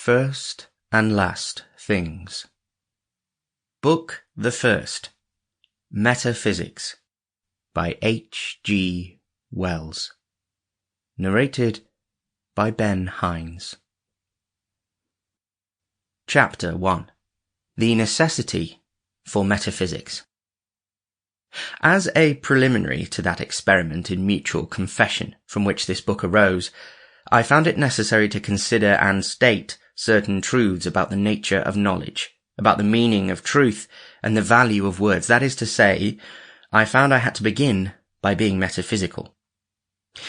First and Last Things. Book the First, Metaphysics, by H. G. Wells. Narrated by Ben Hines. Chapter 1. The Necessity for Metaphysics. As a preliminary to that experiment in mutual confession from which this book arose, I found it necessary to consider and state certain truths about the nature of knowledge, about the meaning of truth, and the value of words. That is to say, I found I had to begin by being metaphysical.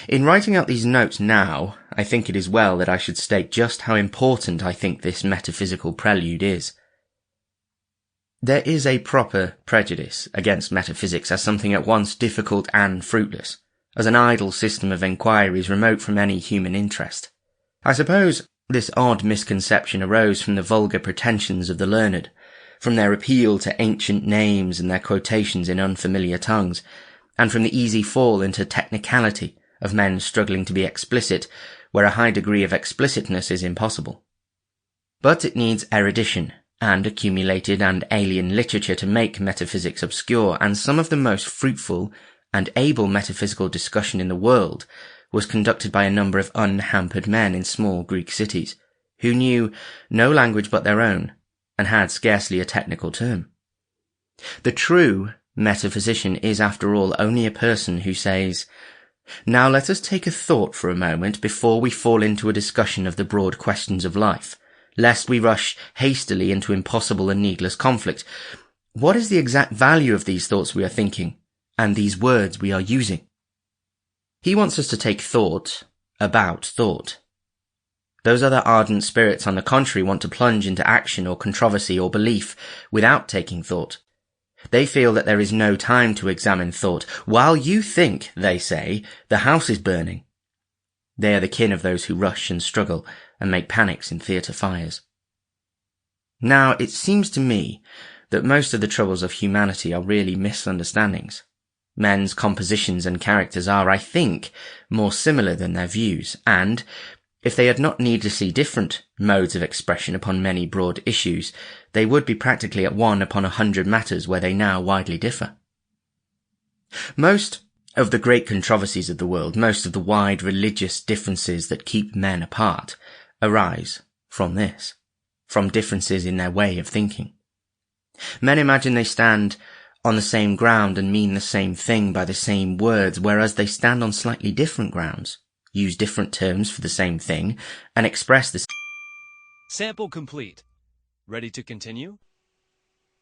In writing out these notes now, I think it is well that I should state just how important I think this metaphysical prelude is. There is a proper prejudice against metaphysics as something at once difficult and fruitless, as an idle system of enquiries remote from any human interest. I suppose this odd misconception arose from the vulgar pretensions of the learned, from their appeal to ancient names and their quotations in unfamiliar tongues, and from the easy fall into technicality of men struggling to be explicit where a high degree of explicitness is impossible. But it needs erudition and accumulated and alien literature to make metaphysics obscure, and some of the most fruitful and able metaphysical discussion in the world was conducted by a number of unhampered men in small Greek cities, who knew no language but their own, and had scarcely a technical term. The true metaphysician is, after all, only a person who says, "Now let us take a thought for a moment before we fall into a discussion of the broad questions of life, lest we rush hastily into impossible and needless conflict. What is the exact value of these thoughts we are thinking, and these words we are using?" He wants us to take thought about thought. Those other ardent spirits, on the contrary, want to plunge into action or controversy or belief without taking thought. They feel that there is no time to examine thought. While you think, they say, the house is burning. They are the kin of those who rush and struggle and make panics in theatre fires. Now, it seems to me that most of the troubles of humanity are really misunderstandings. Men's compositions and characters are, I think, more similar than their views, and if they had not needlessly different modes of expression upon many broad issues, they would be practically at one upon 100 matters where they now widely differ. Most of the great controversies of the world, most of the wide religious differences that keep men apart, arise from this, from differences in their way of thinking. Men imagine they stand on the same ground and mean the same thing by the same words, whereas they stand on slightly different grounds, use different terms for the same thing, and express the Sample complete. Ready to continue?